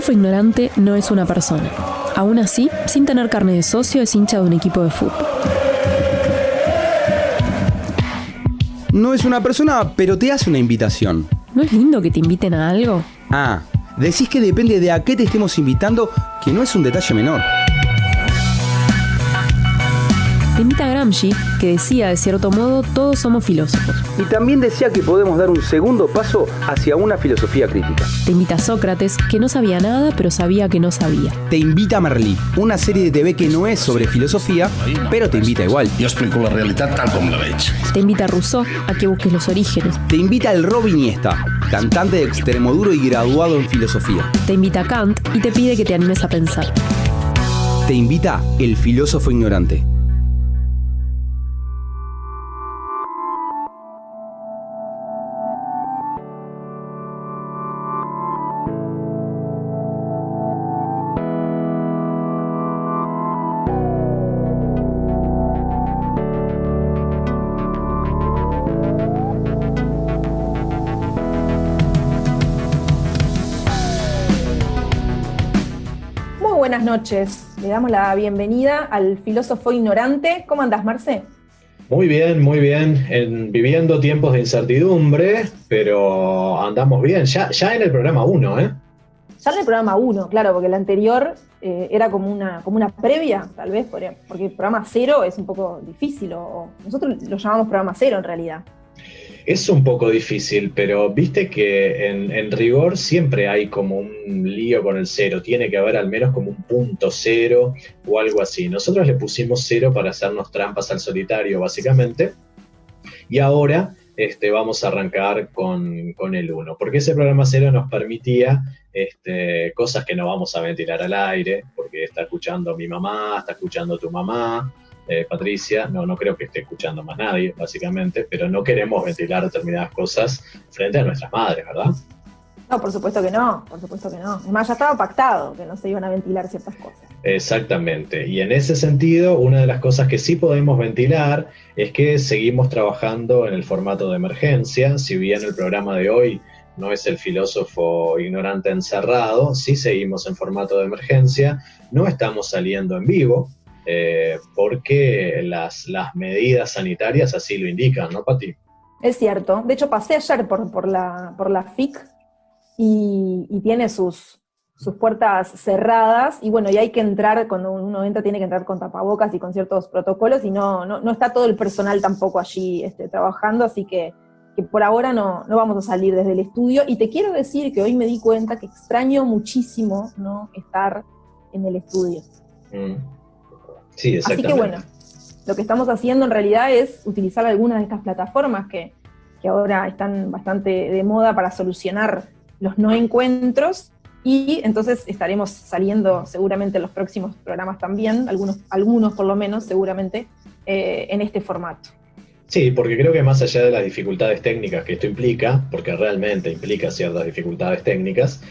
filósofo ignorante no es una persona. Aún así, sin tener carne de socio, es hincha de un equipo de fútbol. No es una persona, pero te hace una invitación. ¿No es lindo que te inviten a algo? Ah, decís que depende de a qué te estemos invitando, que no es un detalle menor. Te invita a Gramsci, que decía, de cierto modo, todos somos filósofos. Y también decía que podemos dar un segundo paso hacia una filosofía crítica. Te invita a Sócrates, que no sabía nada, pero sabía que no sabía. Te invita a Merlí, una serie de TV que no es sobre filosofía, pero te invita igual. Jo explico la realitat tal com la veig. Te invita a Rousseau, a que busques los orígenes. Te invita el Robin Iniesta, cantante de Extremoduro y graduado en filosofía. Te invita a Kant y te pide que te animes a pensar. Te invita el filósofo ignorante. Buenas noches, le damos la bienvenida al filósofo ignorante. ¿Cómo andás, Marce? Muy bien, viviendo tiempos de incertidumbre, pero andamos bien, ya en el programa 1, ¿eh? Ya en el programa 1, claro, porque el anterior era como una previa, tal vez, porque el programa 0 es un poco difícil, o nosotros lo llamamos programa 0 en realidad. Es un poco difícil, pero viste que en rigor siempre hay como un lío con el 0. Tiene que haber al menos como un punto 0 o algo así. Nosotros le pusimos 0 para hacernos trampas al solitario, básicamente. Y ahora vamos a arrancar con el 1. Porque ese programa 0 nos permitía cosas que no vamos a ventilar al aire, porque está escuchando mi mamá, está escuchando tu mamá. Patricia, no creo que esté escuchando más nadie, básicamente, pero no queremos ventilar determinadas cosas frente a nuestras madres, ¿verdad? No, por supuesto que no. Es más, ya estaba pactado que no se iban a ventilar ciertas cosas. Exactamente, y en ese sentido, una de las cosas que sí podemos ventilar es que seguimos trabajando en el formato de emergencia. Si bien el programa de hoy no es el filósofo ignorante encerrado, sí seguimos en formato de emergencia, no estamos saliendo en vivo, porque las medidas sanitarias así lo indican, ¿no, Pati? Es cierto. De hecho, pasé ayer por la FIC y tiene sus puertas cerradas, y bueno, y hay que entrar, cuando uno entra tiene que entrar con tapabocas y con ciertos protocolos, y no está todo el personal tampoco allí trabajando, así que por ahora no vamos a salir desde el estudio. Y te quiero decir que hoy me di cuenta que extraño muchísimo no estar en el estudio. Sí, exactamente. Así que bueno, lo que estamos haciendo en realidad es utilizar algunas de estas plataformas que ahora están bastante de moda para solucionar los no encuentros, y entonces estaremos saliendo seguramente en los próximos programas también, algunos por lo menos seguramente, en este formato. Sí, porque creo que más allá de las dificultades técnicas que esto implica, porque realmente implica ciertas dificultades técnicas,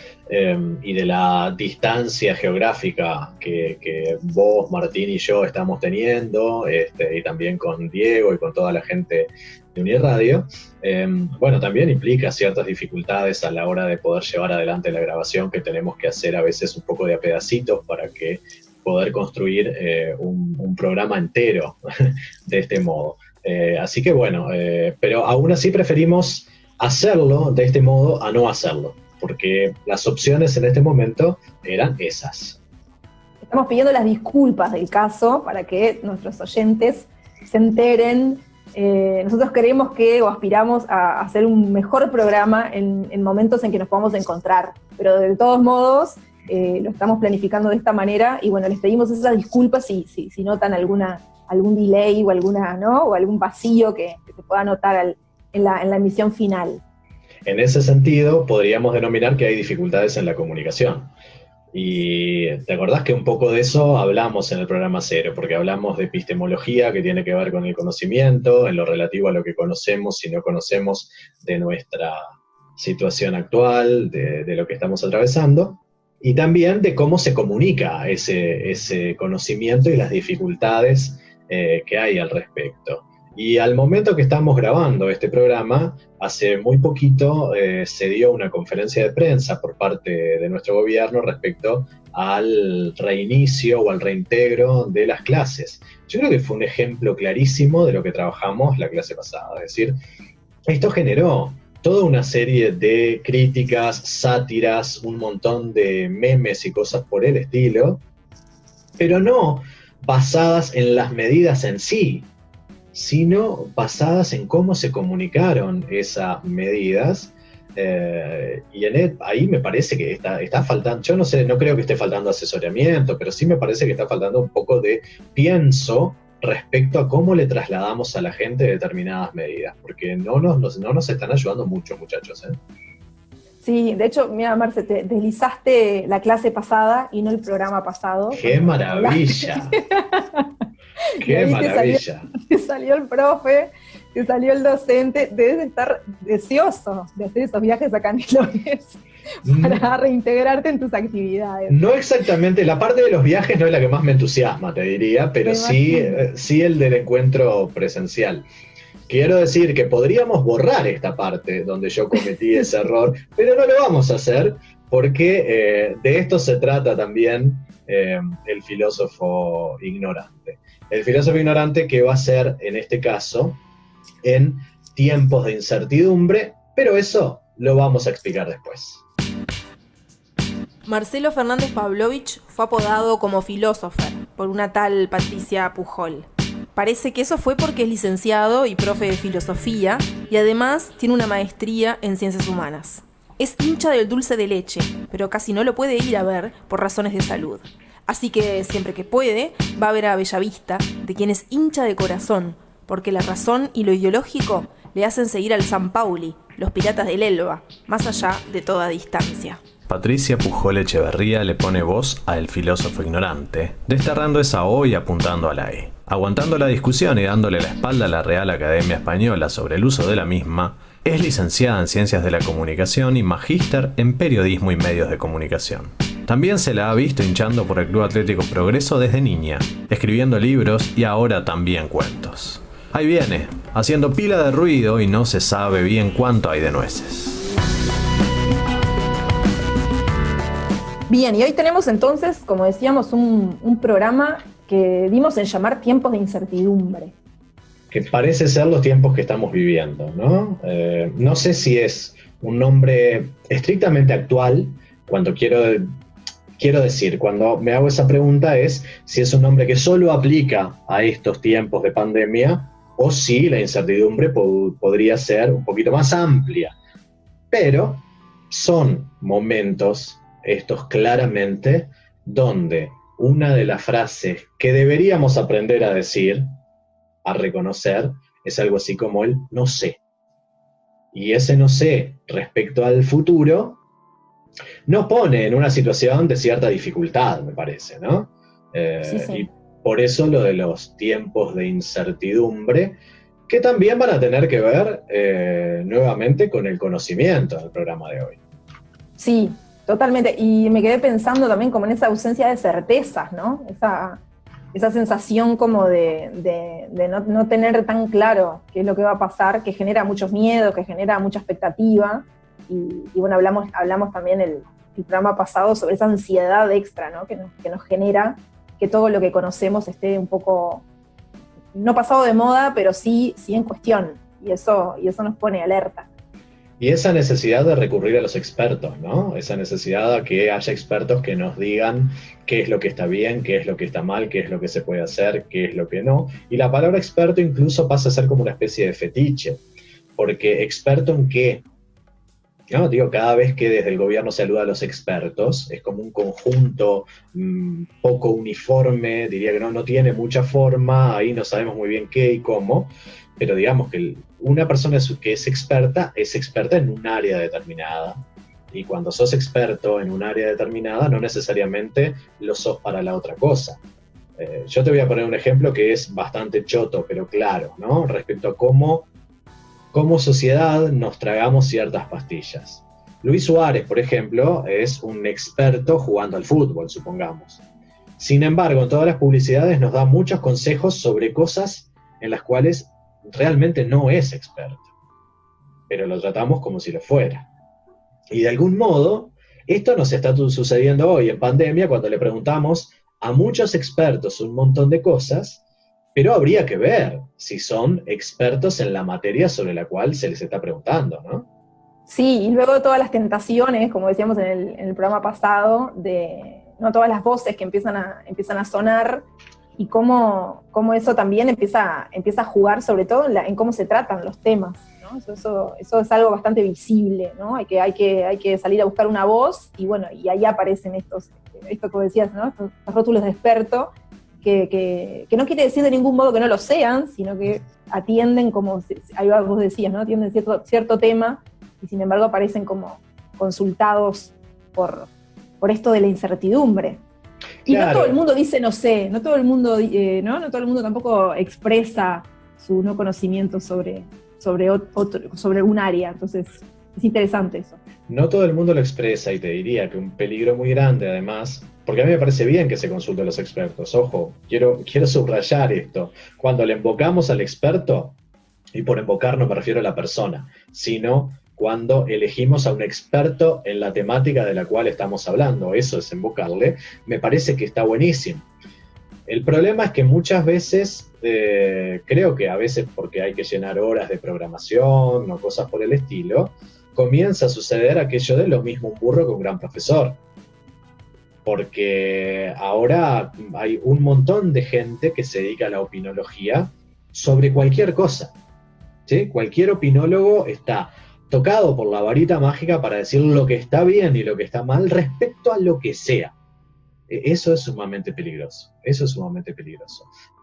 y de la distancia geográfica que vos, Martín y yo estamos teniendo, y también con Diego y con toda la gente de Uniradio, bueno, también implica ciertas dificultades a la hora de poder llevar adelante la grabación, que tenemos que hacer a veces un poco de a pedacitos para que poder construir un programa entero de este modo. Así que bueno, pero aún así preferimos hacerlo de este modo a no hacerlo, porque las opciones en este momento eran esas. Estamos pidiendo las disculpas del caso para que nuestros oyentes se enteren. Nosotros queremos o aspiramos a hacer un mejor programa en momentos en que nos podamos encontrar, pero de todos modos lo estamos planificando de esta manera, y bueno, les pedimos esas disculpas si notan algún delay o o algún vacío que se pueda notar en la emisión final. En ese sentido, podríamos denominar que hay dificultades en la comunicación. Y te acordás que un poco de eso hablamos en el programa 0, porque hablamos de epistemología, que tiene que ver con el conocimiento, en lo relativo a lo que conocemos y no conocemos de nuestra situación actual, de lo que estamos atravesando, y también de cómo se comunica ese conocimiento y las dificultades que hay al respecto. Y al momento que estamos grabando este programa, hace muy poquito se dio una conferencia de prensa por parte de nuestro gobierno respecto al reinicio o al reintegro de las clases. Yo creo que fue un ejemplo clarísimo de lo que trabajamos la clase pasada. Es decir, esto generó toda una serie de críticas, sátiras, un montón de memes y cosas por el estilo, pero no basadas en las medidas en sí, sino basadas en cómo se comunicaron esas medidas. Y ahí me parece que está faltando, yo no sé, no creo que esté faltando asesoramiento, pero sí me parece que está faltando un poco de pienso respecto a cómo le trasladamos a la gente determinadas medidas, porque no nos están ayudando mucho, muchachos, ¿eh? Sí, de hecho, mira, Marce, te deslizaste la clase pasada y no el programa pasado. ¡Qué maravilla! ¡Qué maravilla! Te salió el profe, te salió el docente, debes estar deseoso de hacer esos viajes a Canelones para reintegrarte en tus actividades. No exactamente, la parte de los viajes no es la que más me entusiasma, te diría, pero sí el del encuentro presencial. Quiero decir que podríamos borrar esta parte donde yo cometí ese error, pero no lo vamos a hacer porque de esto se trata también el filósofo ignorante. El filósofo ignorante que va a ser, en este caso, en tiempos de incertidumbre, pero eso lo vamos a explicar después. Marcelo Fernández Pavlovich fue apodado como filósofo por una tal Patricia Pujol. Parece que eso fue porque es licenciado y profe de filosofía y además tiene una maestría en ciencias humanas. Es hincha del dulce de leche, pero casi no lo puede ir a ver por razones de salud. Así que siempre que puede, va a ver a Bellavista, de quien es hincha de corazón, porque la razón y lo ideológico le hacen seguir al San Pauli, los piratas del Elba, más allá de toda distancia. Patricia Pujol Echeverría le pone voz a El filósofo ignorante, desterrando esa O y apuntando a la E. Aguantando la discusión y dándole la espalda a la Real Academia Española sobre el uso de la misma, es licenciada en Ciencias de la Comunicación y magíster en Periodismo y Medios de Comunicación. También se la ha visto hinchando por el Club Atlético Progreso desde niña, escribiendo libros y ahora también cuentos. Ahí viene, haciendo pila de ruido y no se sabe bien cuánto hay de nueces. Bien, y hoy tenemos entonces, como decíamos, un programa que dimos en llamar Tiempos de Incertidumbre. Que parece ser los tiempos que estamos viviendo, ¿no? No sé si es un nombre estrictamente actual, cuando quiero decir, cuando me hago esa pregunta es si es un nombre que solo aplica a estos tiempos de pandemia o si la incertidumbre podría ser un poquito más amplia. Pero son momentos estos claramente donde una de las frases que deberíamos aprender a decir, a reconocer, es algo así como el no sé. Y ese no sé respecto al futuro nos pone en una situación de cierta dificultad, me parece, ¿no? Sí. Y por eso lo de los tiempos de incertidumbre, que también van a tener que ver nuevamente con el conocimiento del programa de hoy. Sí, totalmente. Y me quedé pensando también como en esa ausencia de certezas, ¿no? Esa sensación como de no tener tan claro qué es lo que va a pasar, que genera muchos miedos, que genera mucha expectativa. Y bueno, hablamos también el programa pasado sobre esa ansiedad extra, ¿no? que nos genera que todo lo que conocemos esté un poco, no pasado de moda, pero sí en cuestión. Y eso nos pone alerta. Y esa necesidad de recurrir a los expertos, ¿no? Esa necesidad de que haya expertos que nos digan qué es lo que está bien, qué es lo que está mal, qué es lo que se puede hacer, qué es lo que no. Y la palabra experto incluso pasa a ser como una especie de fetiche. Porque ¿experto en qué? No, digo, cada vez que desde el gobierno se aluda a los expertos, es como un conjunto poco uniforme, diría que no tiene mucha forma, ahí no sabemos muy bien qué y cómo, pero digamos que una persona que es experta en un área determinada, y cuando sos experto en un área determinada, no necesariamente lo sos para la otra cosa. Yo te voy a poner un ejemplo que es bastante choto, pero claro, ¿no? Respecto a cómo sociedad nos tragamos ciertas pastillas. Luis Suárez, por ejemplo, es un experto jugando al fútbol, supongamos. Sin embargo, en todas las publicidades nos da muchos consejos sobre cosas en las cuales realmente no es experto, pero lo tratamos como si lo fuera. Y de algún modo, esto nos está sucediendo hoy en pandemia cuando le preguntamos a muchos expertos un montón de cosas, pero habría que ver si son expertos en la materia sobre la cual se les está preguntando, ¿no? Sí, y luego todas las tentaciones, como decíamos en el programa pasado, de no todas las voces que empiezan a sonar, y cómo eso también empieza a jugar, sobre todo en cómo se tratan los temas, ¿no? Eso es algo bastante visible, ¿no? Hay que salir a buscar una voz, y bueno, y ahí aparecen esto que decías, ¿no? Estos rótulos de experto, que no quiere decir de ningún modo que no lo sean, sino que atienden, como ahí vos decías, ¿no? Atienden cierto tema, y sin embargo aparecen como consultados por esto de la incertididumbre. Y claro. No todo el mundo dice no sé, no todo el mundo, no todo el mundo tampoco expresa su no conocimiento sobre un área, entonces es interesante eso. No todo el mundo lo expresa, y te diría que un peligro muy grande además, porque a mí me parece bien que se consulte a los expertos, ojo, quiero subrayar esto, cuando le invocamos al experto, y por invocar no me refiero a la persona, sino cuando elegimos a un experto en la temática de la cual estamos hablando, eso es invocarle, me parece que está buenísimo. El problema es que muchas veces, creo que a veces porque hay que llenar horas de programación o cosas por el estilo, comienza a suceder aquello de lo mismo un burro que un gran profesor. Porque ahora hay un montón de gente que se dedica a la opinología sobre cualquier cosa, ¿sí? Cualquier opinólogo está tocado por la varita mágica para decir lo que está bien y lo que está mal respecto a lo que sea. Eso es sumamente peligroso,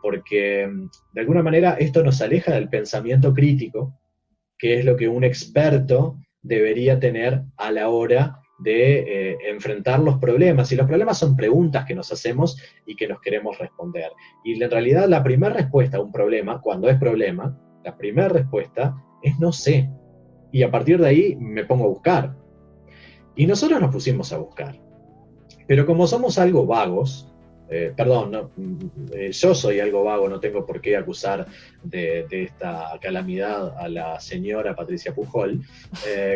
porque de alguna manera esto nos aleja del pensamiento crítico, que es lo que un experto debería tener a la hora de enfrentar los problemas, y los problemas son preguntas que nos hacemos y que nos queremos responder. Y en realidad la primera respuesta a un problema, cuando es problema, la primera respuesta es no sé, y a partir de ahí me pongo a buscar. Y nosotros nos pusimos a buscar. Pero como somos algo vagos, yo soy algo vago, no tengo por qué acusar de esta calamidad a la señora Patricia Pujol,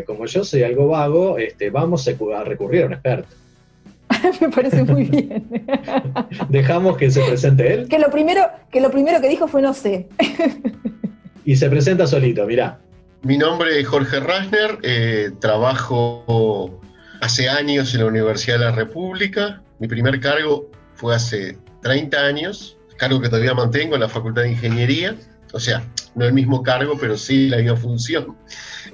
como yo soy algo vago, vamos a recurrir a un experto. Me parece muy bien. Dejamos que se presente él. Que lo primero que dijo fue no sé. Y se presenta solito, mirá. Mi nombre es Jorge Rasner, trabajo hace años en la Universidad de la República. Mi primer cargo fue hace 30 años, cargo que todavía mantengo en la Facultad de Ingeniería, o sea, no el mismo cargo, pero sí la misma función.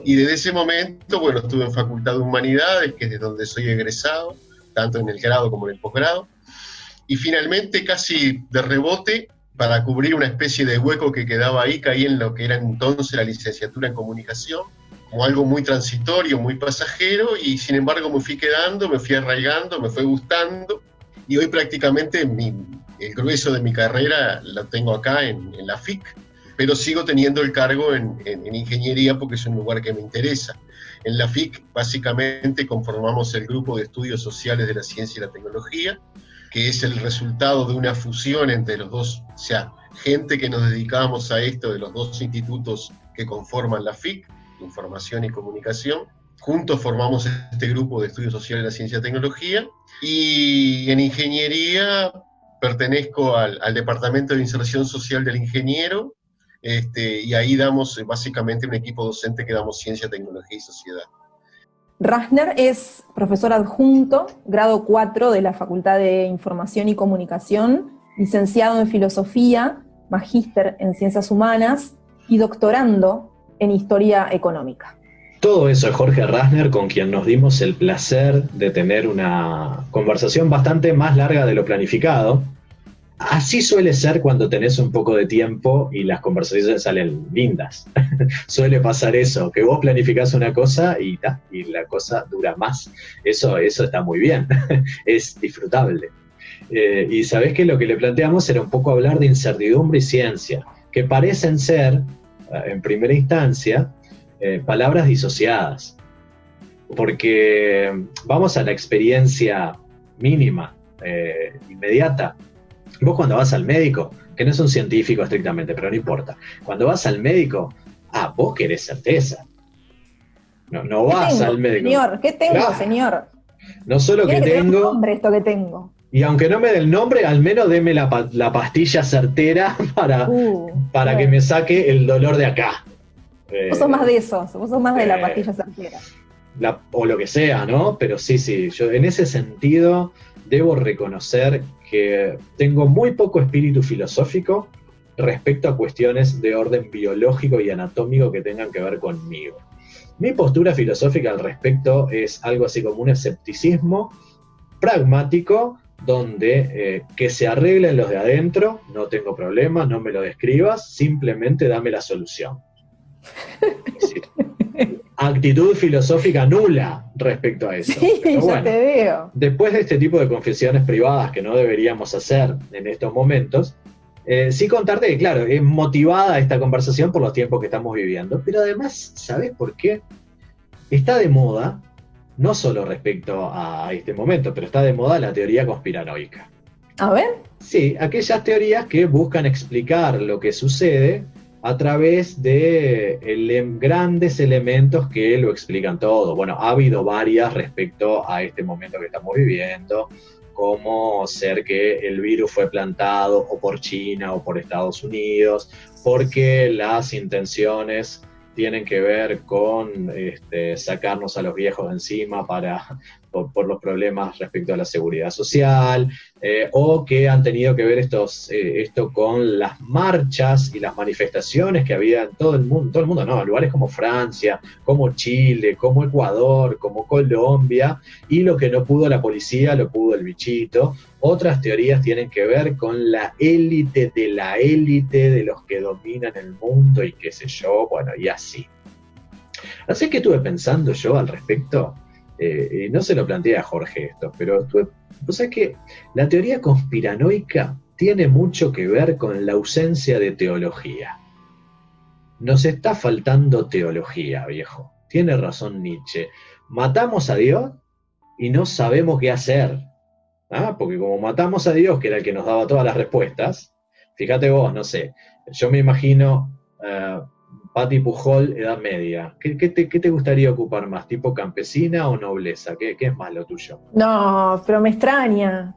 Y desde ese momento, bueno, estuve en Facultad de Humanidades, que es de donde soy egresado, tanto en el grado como en el posgrado. Y finalmente, casi de rebote, para cubrir una especie de hueco que quedaba ahí, caí en lo que era entonces la licenciatura en comunicación, como algo muy transitorio, muy pasajero, y sin embargo me fui quedando, me fui arraigando, me fue gustando, y hoy prácticamente el grueso de mi carrera la tengo acá en la FIC, pero sigo teniendo el cargo en ingeniería porque es un lugar que me interesa. En la FIC básicamente conformamos el grupo de estudios sociales de la ciencia y la tecnología, que es el resultado de una fusión entre los dos, o sea, gente que nos dedicamos a esto de los dos institutos que conforman la FIC, Información y Comunicación. Juntos formamos este grupo de estudios sociales de la ciencia y tecnología, y en ingeniería pertenezco al Departamento de Inserción Social del Ingeniero, y ahí damos básicamente un equipo docente que damos ciencia, tecnología y sociedad. Rasner es profesor adjunto, grado 4 de la Facultad de Información y Comunicación, licenciado en Filosofía, magíster en Ciencias Humanas y doctorando en Historia Económica. Todo eso es Jorge Rasner, con quien nos dimos el placer de tener una conversación bastante más larga de lo planificado. Así suele ser cuando tenés un poco de tiempo y las conversaciones salen lindas. Suele pasar eso, que vos planificás una cosa y la cosa dura más. Eso está muy bien, es disfrutable. Y sabés que lo que le planteamos era un poco hablar de incertidumbre y ciencia, que parecen ser, en primera instancia, palabras disociadas. Porque vamos a la experiencia mínima, inmediata. Vos cuando vas al médico, que no es un científico estrictamente, pero no importa, cuando vas al médico, vos querés certeza. No vas al médico. Señor, ¿qué tengo, Claro. Señor? No solo que Tiene tener un tengo, nombre esto que tengo. y aunque no me dé el nombre, al menos deme la pastilla certera para Claro. que me saque el dolor de acá. Vos sos más de esos, vos sos más de la eh, pastilla certera. O lo que sea, ¿no? Pero sí, yo en ese sentido debo reconocer que tengo muy poco espíritu filosófico respecto a cuestiones de orden biológico y anatómico que tengan que ver conmigo. Mi postura filosófica al respecto es algo así como un escepticismo pragmático, donde que se arreglen los de adentro, no tengo problema, no me lo describas, simplemente dame la solución. Sí. Actitud filosófica nula respecto a eso. Sí, Pero yo bueno, te veo. después de este tipo de confesiones privadas que no deberíamos hacer en estos momentos, sí contarte que, claro, es motivada esta conversación por los tiempos que estamos viviendo, pero además, ¿sabes por qué? Está de moda, no solo respecto a este momento, pero está de moda la teoría conspiranoica. A ver. Sí, aquellas teorías que buscan explicar lo que sucede a través de grandes elementos que lo explican todo. Bueno, ha habido varias respecto a este momento que estamos viviendo, como ser que el virus fue plantado o por China o por Estados Unidos, porque las intenciones tienen que ver con sacarnos a los viejos de encima por los problemas respecto a la seguridad social, o que han tenido que ver esto con las marchas y las manifestaciones que había en todo el mundo no, lugares como Francia, como Chile, como Ecuador, como Colombia, y lo que no pudo la policía, lo pudo el bichito. Otras teorías tienen que ver con la élite de los que dominan el mundo y qué sé yo, bueno, y así. Así que estuve pensando yo al respecto, no se lo planteé a Jorge esto, pero vos sabés que la teoría conspiranoica tiene mucho que ver con la ausencia de teología. Nos está faltando teología, viejo. Tiene razón Nietzsche. Matamos a Dios y no sabemos qué hacer. Porque como matamos a Dios, que era el que nos daba todas las respuestas, fíjate vos, no sé, yo me imagino Patti Pujol, Edad Media. ¿Qué te gustaría ocupar más? ¿Tipo campesina o nobleza? ¿Qué es más lo tuyo? No, pero me extraña.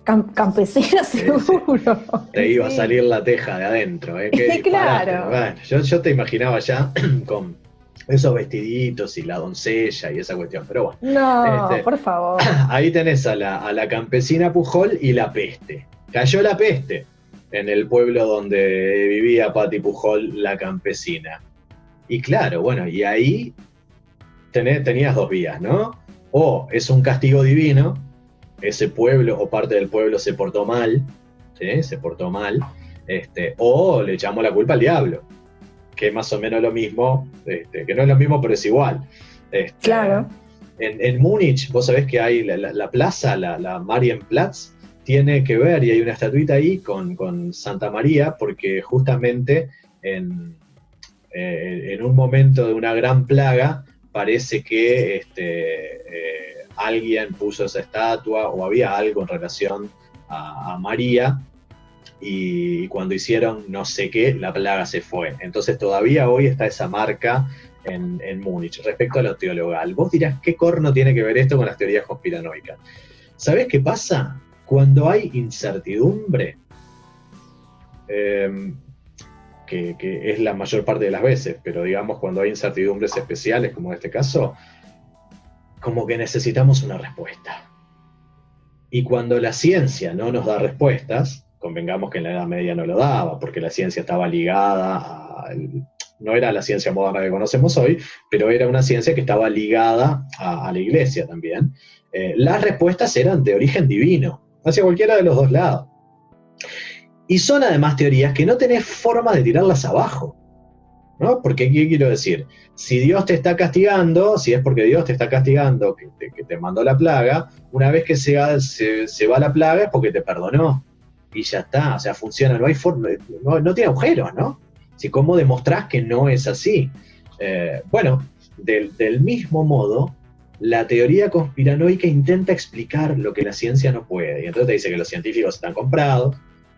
Campesina seguro. Te iba a salir la teja de adentro. Claro. Bueno, yo te imaginaba ya con esos vestiditos y la doncella y esa cuestión, pero bueno. No, por favor. Ahí tenés a la campesina Pujol y la peste. Cayó la peste en el pueblo donde vivía Patti Pujol, la campesina. Y claro, bueno, y ahí tenías dos vías, ¿no? O es un castigo divino, ese pueblo o parte del pueblo se portó mal, ¿sí? Se portó mal, o le echamos la culpa al diablo, que es más o menos lo mismo, que no es lo mismo, pero es igual. Claro. En Múnich, vos sabés que hay la plaza, la Marienplatz, tiene que ver, y hay una estatuita ahí con Santa María, porque justamente en un momento de una gran plaga, parece que alguien puso esa estatua, o había algo en relación a María, y cuando hicieron no sé qué, la plaga se fue. Entonces todavía hoy está esa marca en Múnich. Respecto a lo teologal, vos dirás, ¿qué corno tiene que ver esto con las teorías conspiranoicas? ¿Sabés qué pasa? Cuando hay incertidumbre, que es la mayor parte de las veces, pero digamos cuando hay incertidumbres especiales, como en este caso, como que necesitamos una respuesta. Y cuando la ciencia no nos da respuestas, convengamos que en la Edad Media no lo daba, porque la ciencia estaba ligada no era la ciencia moderna que conocemos hoy, pero era una ciencia que estaba ligada a la iglesia también. Las respuestas eran de origen divino, hacia cualquiera de los dos lados. Y son además teorías que no tenés forma de tirarlas abajo, ¿no? Porque, ¿qué quiero decir? Si Dios te está castigando, si es porque Dios te está castigando, que te mandó la plaga, una vez que se va la plaga es porque te perdonó. Y ya está, o sea, funciona, no hay forma, no tiene agujeros, ¿no? Si, ¿cómo demostrás que no es así? Bueno, del mismo modo, la teoría conspiranoica intenta explicar lo que la ciencia no puede. Y entonces te dice que los científicos están comprados,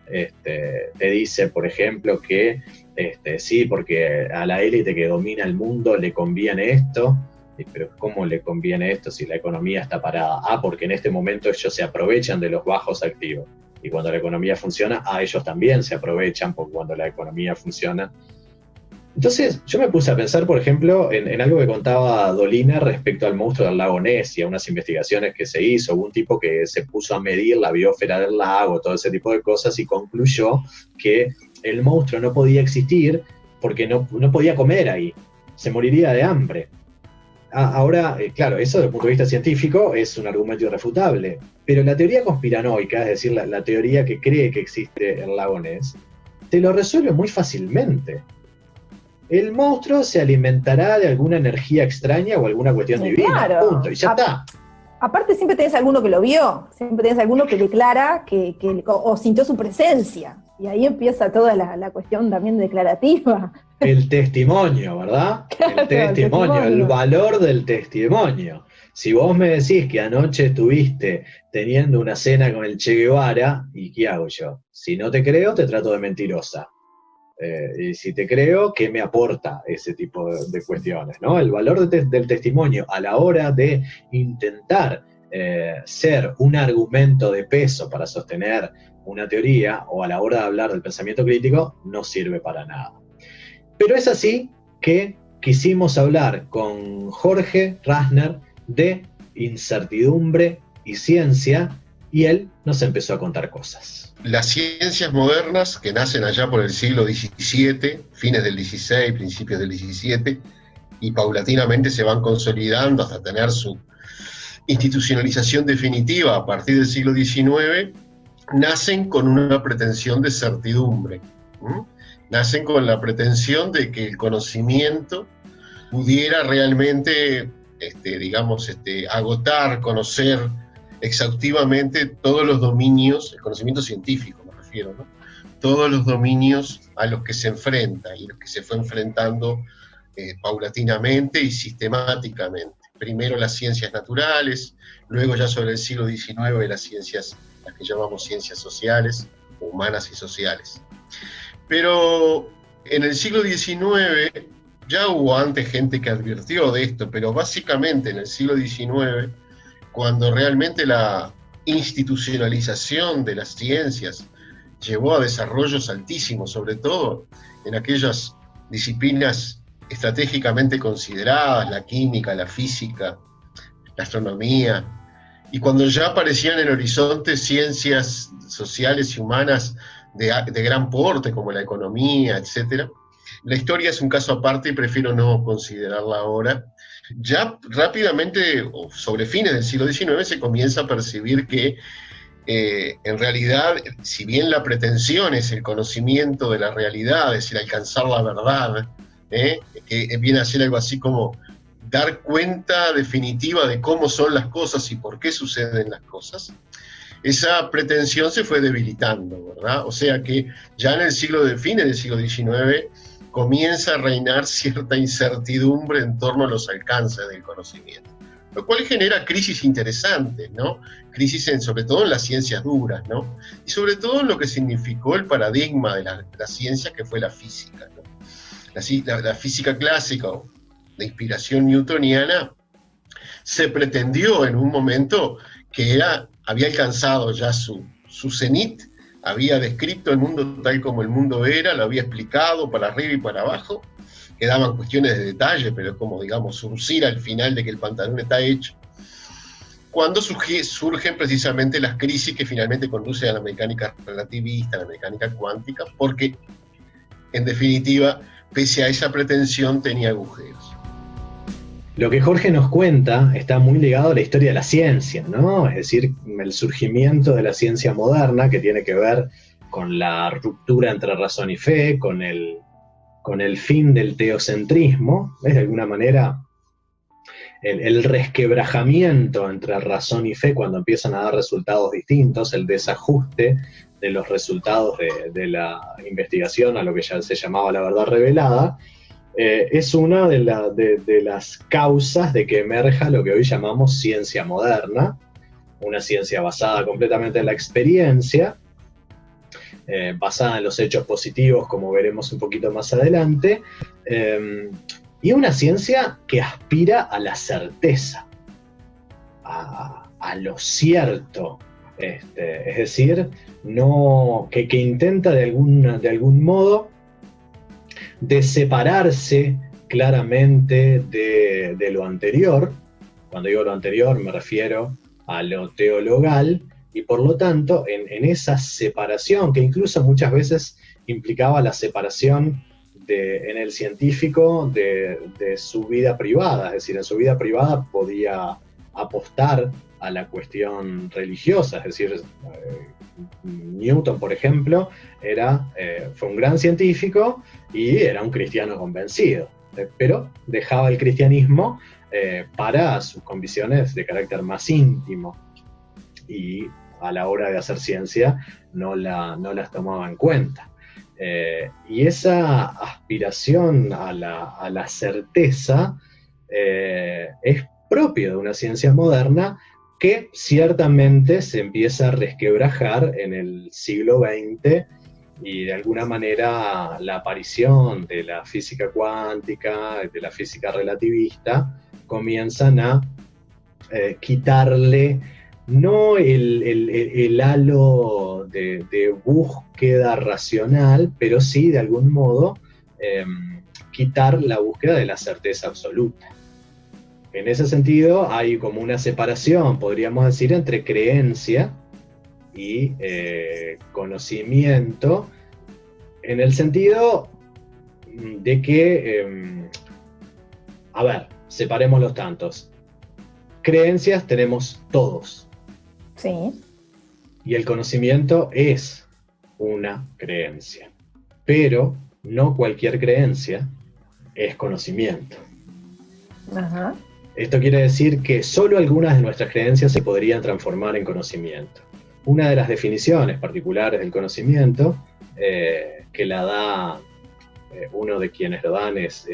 te dice, por ejemplo, que sí, porque a la élite que domina el mundo le conviene esto. Pero ¿cómo le conviene esto si la economía está parada? Porque en este momento ellos se aprovechan de los bajos activos. Y cuando la economía funciona, ellos también se aprovechan, porque cuando la economía funciona. Entonces, yo me puse a pensar, por ejemplo, en algo que contaba Dolina respecto al monstruo del lago Ness y a unas investigaciones que se hizo. Hubo un tipo que se puso a medir la biosfera del lago, todo ese tipo de cosas, y concluyó que el monstruo no podía existir porque no podía comer ahí. Se moriría de hambre. Ahora, claro, eso desde el punto de vista científico es un argumento irrefutable, pero la teoría conspiranoica, es decir, la teoría que cree que existe el lago Ness, te lo resuelve muy fácilmente. El monstruo se alimentará de alguna energía extraña o alguna cuestión divina, claro. Punto, y ya está. Aparte siempre tenés alguno que lo vio, siempre tenés alguno que declara o sintió su presencia, y ahí empieza toda la cuestión también declarativa. El testimonio, ¿verdad? Claro, el testimonio, el valor del testimonio. Si vos me decís que anoche estuviste teniendo una cena con el Che Guevara, ¿y qué hago yo? Si no te creo, te trato de mentirosa. Y si te creo, ¿qué me aporta ese tipo de cuestiones, ¿no? El valor del testimonio a la hora de intentar ser un argumento de peso para sostener una teoría, o a la hora de hablar del pensamiento crítico, no sirve para nada. Pero es así que quisimos hablar con Jorge Rasner de incertidumbre y ciencia, y él nos empezó a contar cosas. Las ciencias modernas, que nacen allá por el siglo XVII, fines del XVI, principios del XVII, y paulatinamente se van consolidando hasta tener su institucionalización definitiva a partir del siglo XIX, nacen con una pretensión de certidumbre. Nacen con la pretensión de que el conocimiento pudiera realmente, agotar, conocer exhaustivamente todos los dominios, el conocimiento científico me refiero, ¿no? Todos los dominios a los que se enfrenta y los que se fue enfrentando paulatinamente y sistemáticamente. Primero las ciencias naturales, luego ya sobre el siglo XIX las que llamamos ciencias sociales, humanas y sociales. Pero en el siglo XIX ya hubo antes gente que advirtió de esto, pero básicamente en el siglo XIX, cuando realmente la institucionalización de las ciencias llevó a desarrollos altísimos, sobre todo en aquellas disciplinas estratégicamente consideradas, la química, la física, la astronomía, y cuando ya aparecían en el horizonte ciencias sociales y humanas de gran porte, como la economía, etc. La historia es un caso aparte y prefiero no considerarla ahora. Ya rápidamente, o sobre fines del siglo XIX, se comienza a percibir que en realidad, si bien la pretensión es el conocimiento de la realidad, es decir, alcanzar la verdad, que viene a ser algo así como dar cuenta definitiva de cómo son las cosas y por qué suceden las cosas, esa pretensión se fue debilitando, ¿verdad? O sea que ya en el fines del siglo XIX comienza a reinar cierta incertidumbre en torno a los alcances del conocimiento, lo cual genera crisis interesantes, ¿no? Crisis sobre todo en las ciencias duras, ¿no? Y sobre todo en lo que significó el paradigma de la ciencia, que fue la física, ¿no? La física clásica, de inspiración newtoniana, se pretendió en un momento que había alcanzado ya su cenit, había descrito el mundo tal como el mundo era, lo había explicado para arriba y para abajo, quedaban cuestiones de detalle, pero es como, digamos, surcir al final de que el pantalón está hecho. Cuando surgen precisamente las crisis que finalmente conducen a la mecánica relativista, a la mecánica cuántica, porque, en definitiva, pese a esa pretensión, tenía agujeros. Lo que Jorge nos cuenta está muy ligado a la historia de la ciencia, ¿no? Es decir, el surgimiento de la ciencia moderna, que tiene que ver con la ruptura entre razón y fe, con el fin del teocentrismo, ¿ves? De alguna manera, el resquebrajamiento entre razón y fe cuando empiezan a dar resultados distintos, el desajuste de los resultados de la investigación a lo que ya se llamaba la verdad revelada. es una de las causas de que emerja lo que hoy llamamos ciencia moderna, una ciencia basada completamente en la experiencia, basada en los hechos positivos, como veremos un poquito más adelante, y una ciencia que aspira a la certeza, a lo cierto, es decir, que intenta de algún modo de separarse claramente de lo anterior. Cuando digo lo anterior me refiero a lo teologal, y por lo tanto en esa separación, que incluso muchas veces implicaba la separación en el científico de su vida privada, es decir, en su vida privada podía apostar a la cuestión religiosa, es decir, Newton, por ejemplo, fue un gran científico y era un cristiano convencido, pero dejaba el cristianismo para sus convicciones de carácter más íntimo, y a la hora de hacer ciencia no las tomaba en cuenta. Y esa aspiración a la certeza es propio de una ciencia moderna que ciertamente se empieza a resquebrajar en el siglo XX, y de alguna manera la aparición de la física cuántica, de la física relativista, comienzan a quitarle no el halo de búsqueda racional, pero sí de algún modo quitar la búsqueda de la certeza absoluta. En ese sentido hay como una separación, podríamos decir, entre creencia y conocimiento, en el sentido de que, separemos los tantos. Creencias tenemos todos. Sí. Y el conocimiento es una creencia. Pero no cualquier creencia es conocimiento. Ajá. Esto quiere decir que solo algunas de nuestras creencias se podrían transformar en conocimiento. Una de las definiciones particulares del conocimiento, que la da uno de quienes lo dan es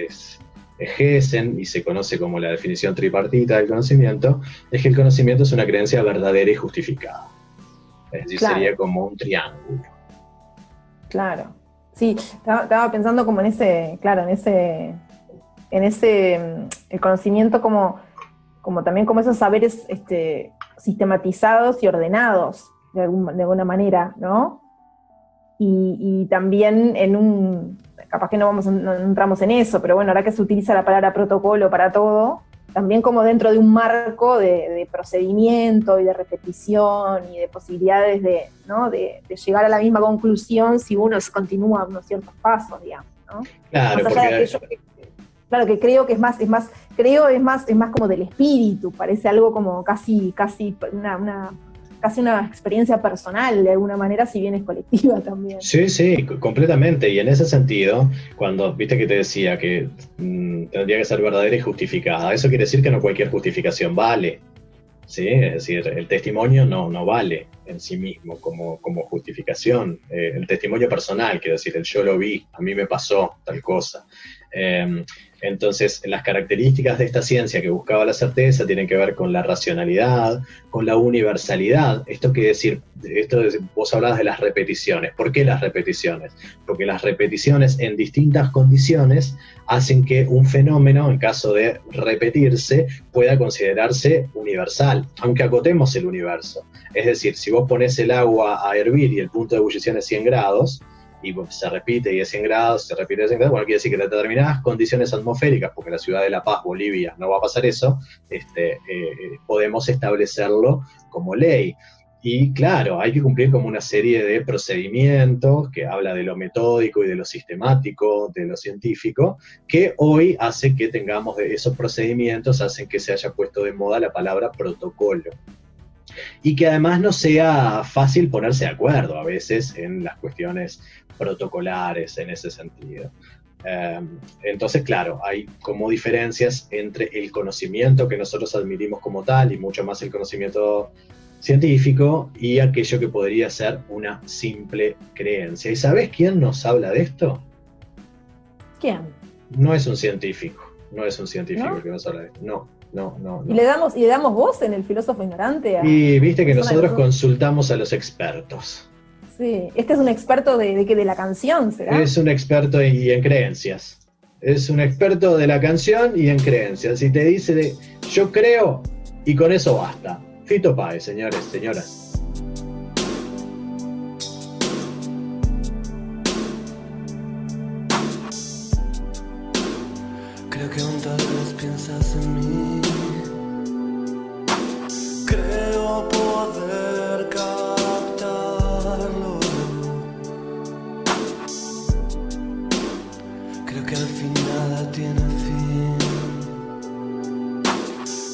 Gessen, y se conoce como la definición tripartita del conocimiento, es que el conocimiento es una creencia verdadera y justificada. Es decir, claro, sería como un triángulo. Claro. Sí, estaba pensando como el conocimiento como también como esos saberes sistematizados y ordenados de alguna manera, ¿no? Y también capaz que no entramos en eso, pero bueno, ahora que se utiliza la palabra protocolo para todo, también como dentro de un marco de procedimiento y de repetición y de posibilidades de llegar a la misma conclusión si uno continúa unos ciertos pasos, digamos, ¿no? Claro, más allá de aquello que creo que es más como del espíritu, parece algo como casi una experiencia personal de alguna manera, si bien es colectiva también. Sí, completamente. Y en ese sentido, cuando viste que te decía que tendría que ser verdadera y justificada, eso quiere decir que no cualquier justificación vale, ¿sí? Es decir, el testimonio no vale en sí mismo como justificación. El testimonio personal, quiero decir, el yo lo vi, a mí me pasó tal cosa. Entonces, las características de esta ciencia que buscaba la certeza tienen que ver con la racionalidad, con la universalidad. Esto quiere decir, vos hablabas de las repeticiones. ¿Por qué las repeticiones? Porque las repeticiones en distintas condiciones hacen que un fenómeno, en caso de repetirse, pueda considerarse universal, aunque acotemos el universo. Es decir, si vos pones el agua a hervir y el punto de ebullición es 100 grados, y se repite y es 100 grados, se repite y es 100 grados, bueno, quiere decir que en determinadas condiciones atmosféricas, porque en la ciudad de La Paz, Bolivia, no va a pasar eso, podemos establecerlo como ley. Y claro, hay que cumplir como una serie de procedimientos que habla de lo metódico y de lo sistemático, de lo científico, que hoy hace que tengamos esos procedimientos, hacen que se haya puesto de moda la palabra protocolo. Y que además no sea fácil ponerse de acuerdo a veces en las cuestiones protocolares en ese sentido. Entonces, claro, hay como diferencias entre el conocimiento que nosotros admitimos como tal, y mucho más el conocimiento científico, y aquello que podría ser una simple creencia. ¿Y sabés quién nos habla de esto? ¿Quién? no es un científico. No es un científico ¿No? que nos habla de esto. No. ¿Y le damos voz en el filósofo ignorante? Y viste que persona nosotros que- consultamos a los expertos. Sí, este es un experto de la canción, ¿será? Es un experto y en creencias. Es un experto de la canción y en creencias. Y te dice, yo creo, y con eso basta. Fito Páez, señores, señoras. Creo que aún tal vez piensas en mí. Creo poder captarlo. Creo que al fin nada tiene fin.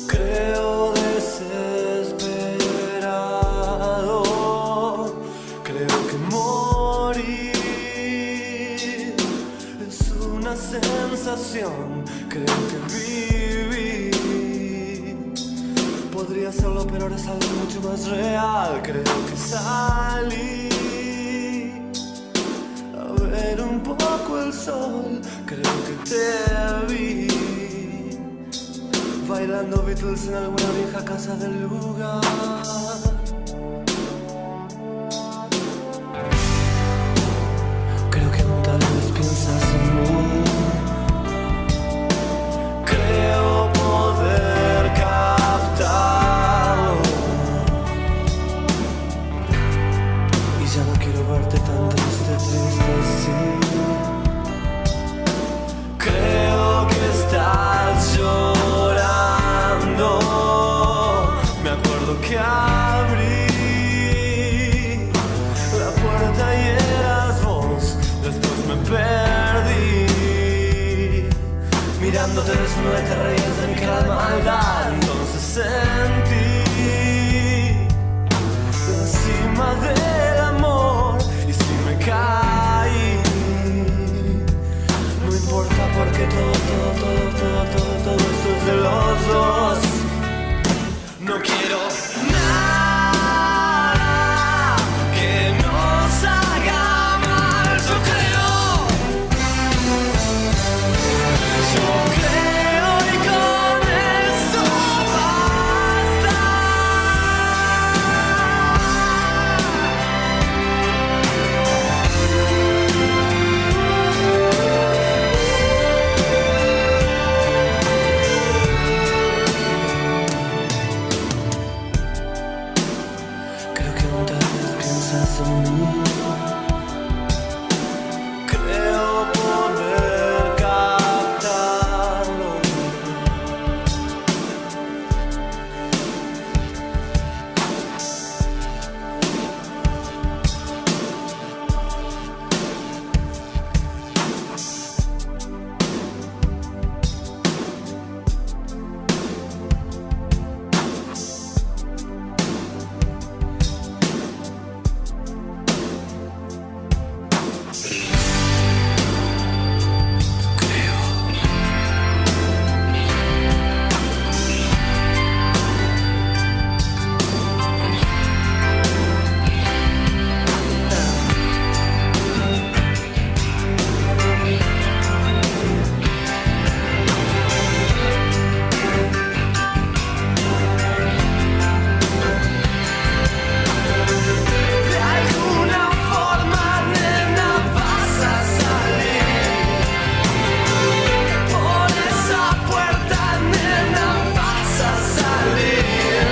Creo desesperado. Creo que morir es una sensación. Creo que vivir podría serlo, pero ahora es algo mucho más real. Creo que salí a ver un poco el sol. Creo que te vi bailando Beatles en alguna vieja casa del lugar. Creo que aún tal vez piensas en mí. Creo poder captarlo. Y ya no quiero verte tan triste así. Creo que estás llorando. Me acuerdo que abrí la puerta y eras vos. Después me perdí. Mirándote desnuda y te reías de mi cara de maldad. Entonces sentí encima del amor. Y si me caí, no importa porque todo esto es de los dos. No quiero nada que nos haga mal. Yo creo y con eso basta. Creo que aún tal vez piensas en mí. Creo poder captarlo. De alguna forma, nena, vas a salir. Por esa puerta, nena, vas a salir.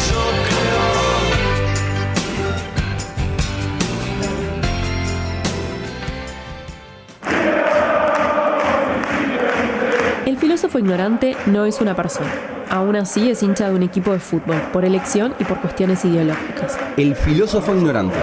Yo creo. El filósofo ignorante no es una persona. Aún así es hincha de un equipo de fútbol, por elección y por cuestiones ideológicas. El filósofo ignorante.